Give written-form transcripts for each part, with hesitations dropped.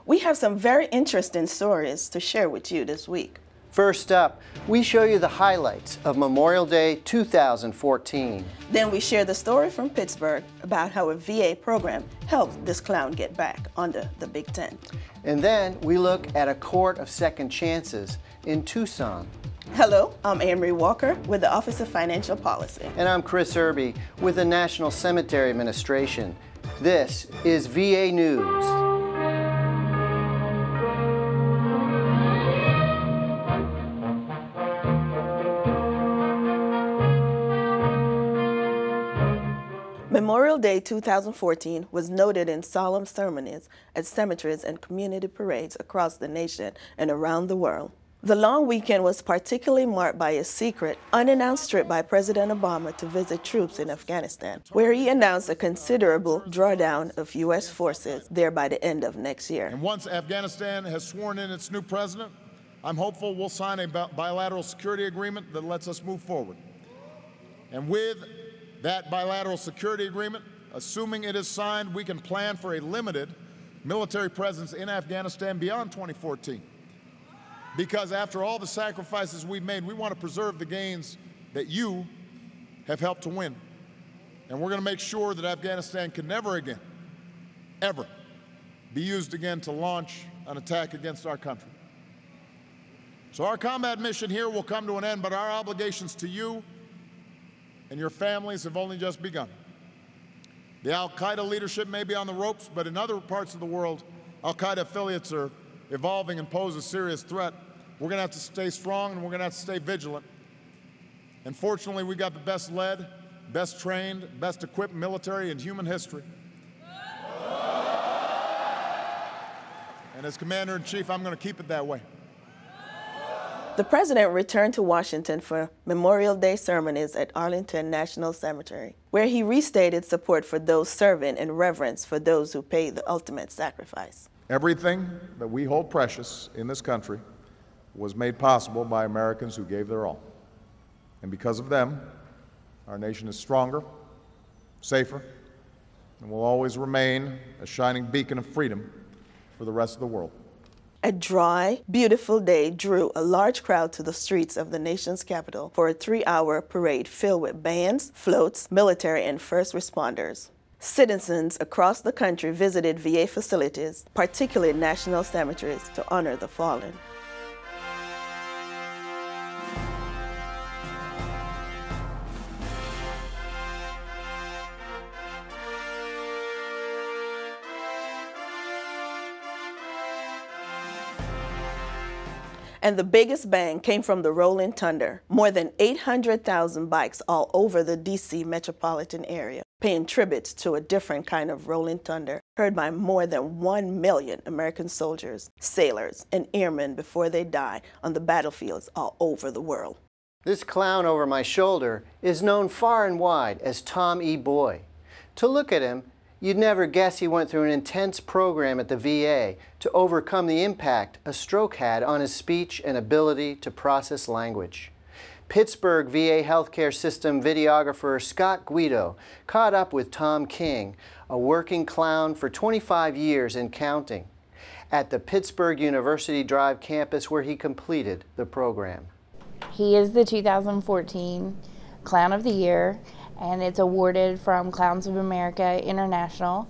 We have some very interesting stories to share with you this week. First up, we show you the highlights of Memorial Day 2014. Then we share the story from Pittsburgh about how a VA program helped this clown get back under the big tent. And then we look at a court of second chances in Tucson. Hello, I'm Amory Walker with the Office of Financial Policy. And I'm Chris Irby with the National Cemetery Administration. This is VA News. Memorial Day 2014 was noted in solemn ceremonies at cemeteries and community parades across the nation and around the world. The long weekend was particularly marked by a secret, unannounced trip by President Obama to visit troops in Afghanistan, where he announced a considerable drawdown of U.S. forces there by the end of next year. And once Afghanistan has sworn in its new president, I'm hopeful we'll sign a bilateral security agreement that lets us move forward. And with that bilateral security agreement, assuming it is signed, we can plan for a limited military presence in Afghanistan beyond 2014. Because after all the sacrifices we've made, we want to preserve the gains that you have helped to win. And we're going to make sure that Afghanistan can never again, ever, be used again to launch an attack against our country. So our combat mission here will come to an end, but our obligations to you and your families have only just begun. The al-Qaeda leadership may be on the ropes, but in other parts of the world, al-Qaeda affiliates are evolving and pose a serious threat. We're going to have to stay strong and we're going to have to stay vigilant. And fortunately, we got the best led, best trained, best equipped military in human history. And as Commander-in-Chief, I'm going to keep it that way. The President returned to Washington for Memorial Day ceremonies at Arlington National Cemetery, where he restated support for those serving and reverence for those who paid the ultimate sacrifice. Everything that we hold precious in this country was made possible by Americans who gave their all. And because of them, our nation is stronger, safer, and will always remain a shining beacon of freedom for the rest of the world. A dry, beautiful day drew a large crowd to the streets of the nation's capital for a 3-hour parade filled with bands, floats, military, and first responders. Citizens across the country visited VA facilities, particularly national cemeteries, to honor the fallen. And the biggest bang came from the Rolling Thunder. More than 800,000 bikes all over the D.C. metropolitan area, paying tributes to a different kind of Rolling Thunder heard by more than 1 million American soldiers, sailors, and airmen before they die on the battlefields all over the world. This clown over my shoulder is known far and wide as Tom E. Boy. To look at him, you'd never guess he went through an intense program at the VA to overcome the impact a stroke had on his speech and ability to process language. Pittsburgh VA healthcare system videographer Scott Guido caught up with Tom King, a working clown for 25 years and counting, at the Pittsburgh University Drive campus where he completed the program. He is the 2014 Clown of the Year, and it's awarded from Clowns of America International,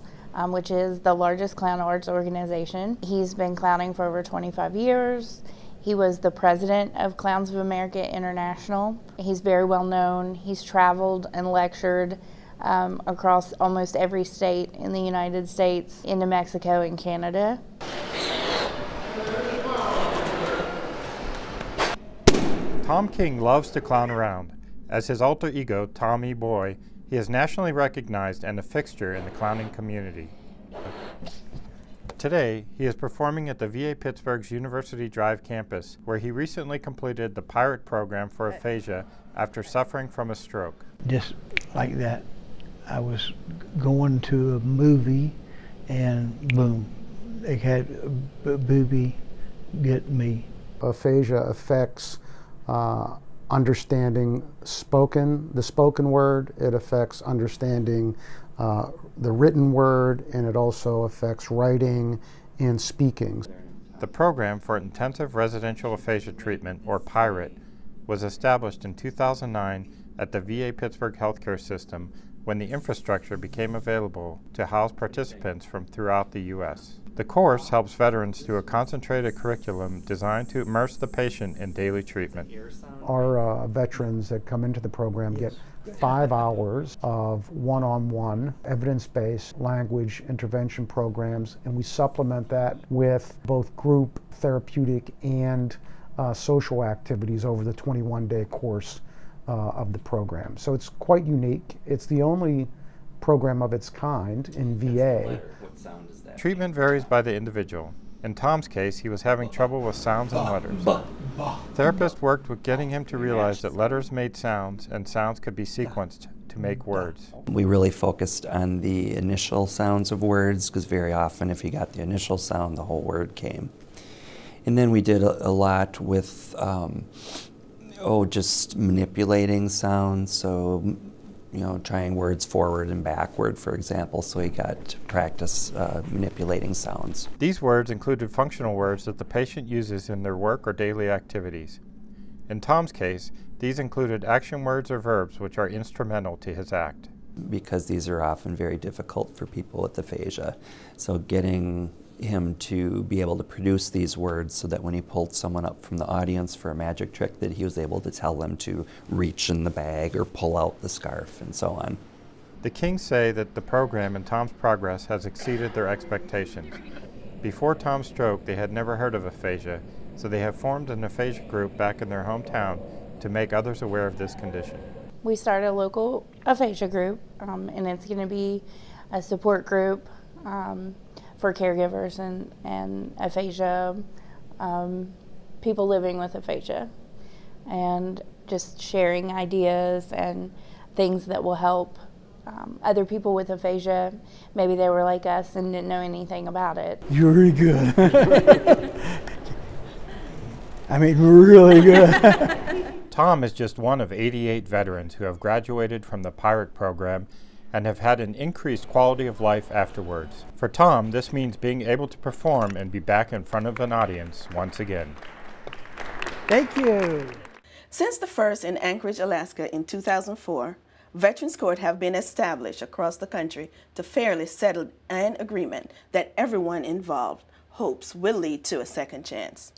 which is the largest clown arts organization. He's been clowning for over 25 years. He was the president of Clowns of America International. He's very well known. He's traveled and lectured across almost every state in the United States, into Mexico and Canada. Tom King loves to clown around. As his alter ego, Tom E. Boy, he is nationally recognized and a fixture in the clowning community. Today, he is performing at the VA Pittsburgh's University Drive campus, where he recently completed the pilot program for aphasia after suffering from a stroke. Just like that, I was going to a movie and boom, they had a booby get me. Aphasia affects understanding the spoken word. It affects understanding the written word, and it also affects writing and speaking. The program for intensive residential aphasia treatment, or PIRATE, was established in 2009 at the VA Pittsburgh healthcare system when the infrastructure became available to house participants from throughout the U.S. The course helps veterans through a concentrated curriculum designed to immerse the patient in daily treatment. Our veterans that come into the program get 5 hours of one-on-one evidence-based language intervention programs, and we supplement that with both group therapeutic and social activities over the 21-day course of the program. So it's quite unique. It's the only program of its kind in VA. Treatment varies by the individual. In Tom's case, he was having trouble with sounds and letters. Therapists worked with getting him to realize that letters made sounds and sounds could be sequenced to make words. We really focused on the initial sounds of words, because very often if you got the initial sound, the whole word came. And then we did a lot with just manipulating sounds, so trying words forward and backward, for example, so he got to practice manipulating sounds. These words included functional words that the patient uses in their work or daily activities. In Tom's case, these included action words or verbs which are instrumental to his act. Because these are often very difficult for people with aphasia, so getting him to be able to produce these words so that when he pulled someone up from the audience for a magic trick, that he was able to tell them to reach in the bag or pull out the scarf and so on. The Kings say that the program and Tom's progress has exceeded their expectations. Before Tom's stroke, they had never heard of aphasia, so they have formed an aphasia group back in their hometown to make others aware of this condition. We started a local aphasia group, and it's going to be a support group for caregivers and aphasia, people living with aphasia, and just sharing ideas and things that will help other people with aphasia. Maybe they were like us and didn't know anything about it. You're really good. I mean, really good. Tom is just one of 88 veterans who have graduated from the PIRATE program and have had an increased quality of life afterwards. For Tom, this means being able to perform and be back in front of an audience once again. Thank you. Since the first in Anchorage, Alaska in 2004, Veterans Court have been established across the country to fairly settle an agreement that everyone involved hopes will lead to a second chance.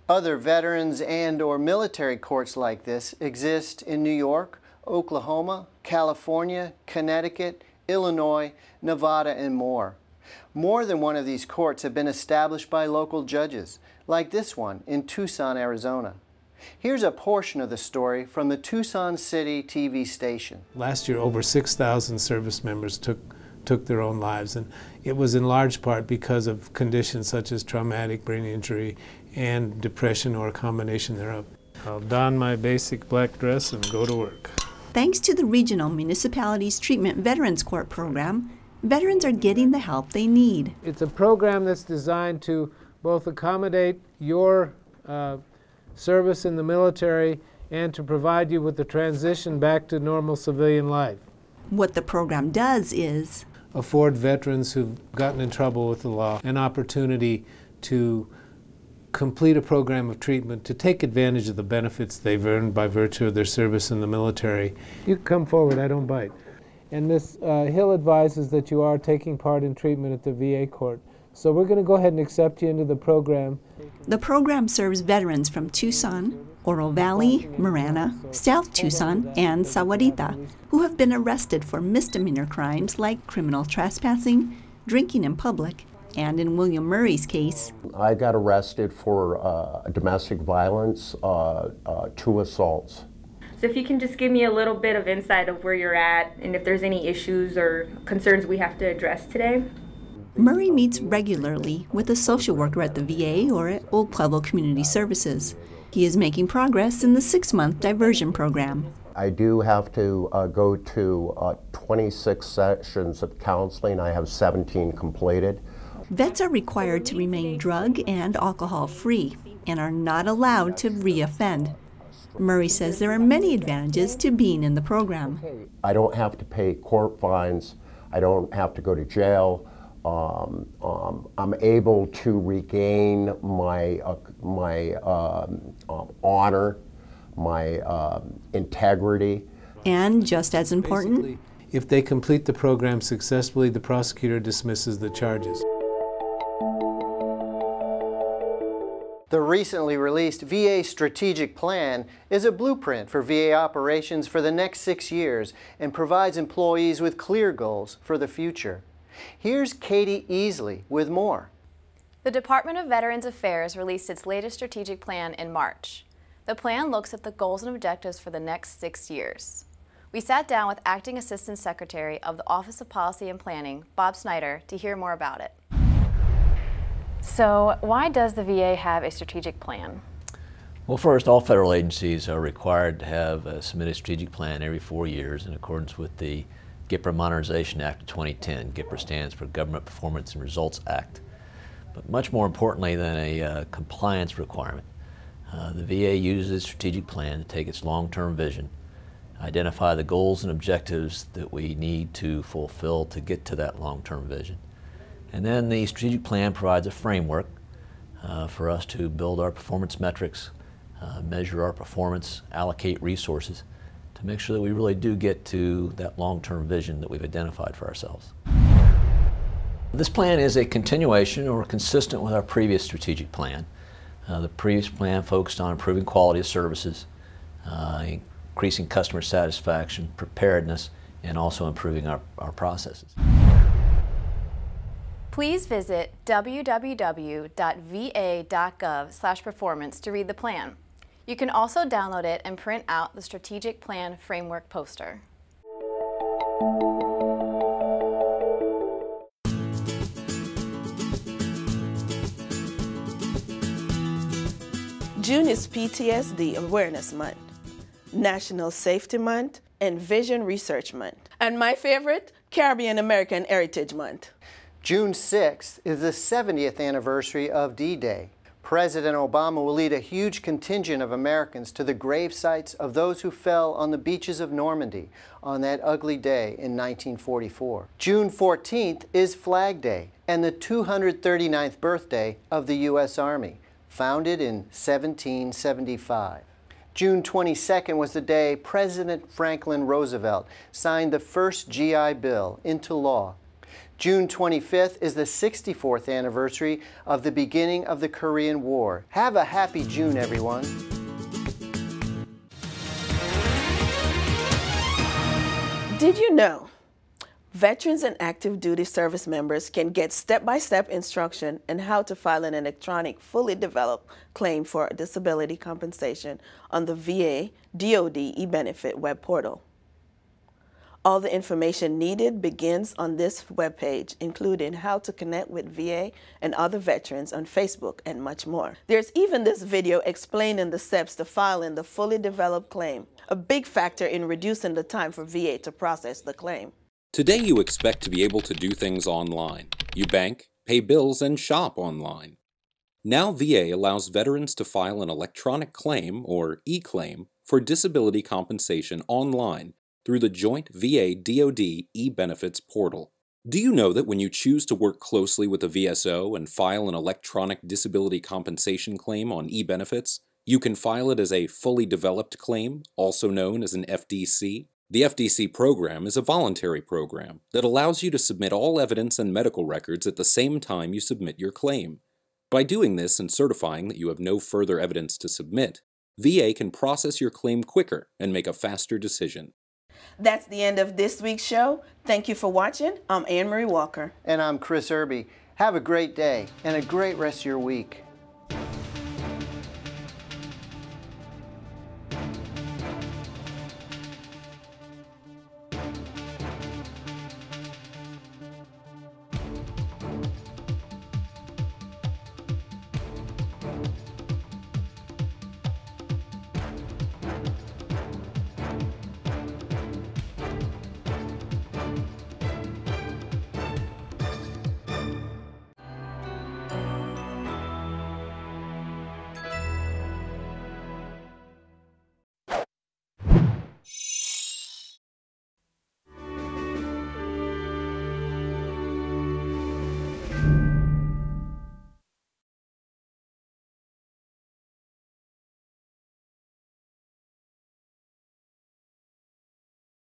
Other veterans and/or military courts like this exist in New York, Oklahoma, California, Connecticut, Illinois, Nevada, and more. More than one of these courts have been established by local judges, like this one in Tucson, Arizona. Here's a portion of the story from the Tucson City TV station. Last year, over 6,000 service members took their own lives, and it was in large part because of conditions such as traumatic brain injury and depression or a combination thereof. I'll don my basic black dress and go to work. Thanks to the Regional Municipalities Treatment Veterans Court program, veterans are getting the help they need. It's a program that's designed to both accommodate your service in the military and to provide you with the transition back to normal civilian life. What the program does is afford veterans who've gotten in trouble with the law an opportunity to complete a program of treatment to take advantage of the benefits they've earned by virtue of their service in the military. You can come forward, I don't bite. And Ms. Hill advises that you are taking part in treatment at the VA court. So we're going to go ahead and accept you into the program. The program serves veterans from Tucson, Oro Valley, Marana, South Tucson, and Sahuarita, who have been arrested for misdemeanor crimes like criminal trespassing, drinking in public, and in William Murray's case, I got arrested for domestic violence, 2 assaults. So if you can just give me a little bit of insight of where you're at and if there's any issues or concerns we have to address today. Murray meets regularly with a social worker at the VA or at Old Pueblo Community Services. He is making progress in the 6-month diversion program. I do have to go to 26 sessions of counseling. I have 17 completed. Vets are required to remain drug and alcohol free and are not allowed to re-offend. Murray says there are many advantages to being in the program. I don't have to pay court fines. I don't have to go to jail. I'm able to regain my honor, my integrity. And just as important, basically, if they complete the program successfully, the prosecutor dismisses the charges. The recently released VA Strategic Plan is a blueprint for VA operations for the next 6 years and provides employees with clear goals for the future. Here's Katie Easley with more. The Department of Veterans Affairs released its latest strategic plan in March. The plan looks at the goals and objectives for the next 6 years. We sat down with Acting Assistant Secretary of the Office of Policy and Planning, Bob Snyder, to hear more about it. So, why does the VA have a strategic plan? Well, first, all federal agencies are required to have a submitted strategic plan every 4 years in accordance with the GPRA Modernization Act of 2010. GPRA stands for Government Performance and Results Act. But much more importantly than a compliance requirement, the VA uses its strategic plan to take its long-term vision, identify the goals and objectives that we need to fulfill to get to that long-term vision. And then the strategic plan provides a framework for us to build our performance metrics, measure our performance, allocate resources to make sure that we really do get to that long-term vision that we've identified for ourselves. This plan is a continuation or consistent with our previous strategic plan. The previous plan focused on improving quality of services, increasing customer satisfaction, preparedness, and also improving our processes. Please visit www.va.gov/performance to read the plan. You can also download it and print out the Strategic Plan Framework poster. June is PTSD Awareness Month, National Safety Month, and Vision Research Month. And my favorite, Caribbean American Heritage Month. June 6th is the 70th anniversary of D-Day. President Obama will lead a huge contingent of Americans to the grave sites of those who fell on the beaches of Normandy on that ugly day in 1944. June 14th is Flag Day and the 239th birthday of the U.S. Army, founded in 1775. June 22nd was the day President Franklin Roosevelt signed the first GI Bill into law. June 25th is the 64th anniversary of the beginning of the Korean War. Have a happy June, everyone. Did you know veterans and active duty service members can get step-by-step instruction on how to file an electronic, fully developed claim for disability compensation on the VA DoD e-benefit web portal? All the information needed begins on this webpage, including how to connect with VA and other veterans on Facebook and much more. There's even this video explaining the steps to filing the fully developed claim, a big factor in reducing the time for VA to process the claim. Today you expect to be able to do things online. You bank, pay bills, and shop online. Now VA allows veterans to file an electronic claim, or e-claim, for disability compensation online through the joint VA-DoD e-benefits portal. Do you know that when you choose to work closely with the VSO and file an electronic disability compensation claim on e-benefits, you can file it as a fully developed claim, also known as an FDC? The FDC program is a voluntary program that allows you to submit all evidence and medical records at the same time you submit your claim. By doing this and certifying that you have no further evidence to submit, VA can process your claim quicker and make a faster decision. That's the end of this week's show. Thank you for watching. I'm Anne Marie Walker. And I'm Chris Irby. Have a great day and a great rest of your week.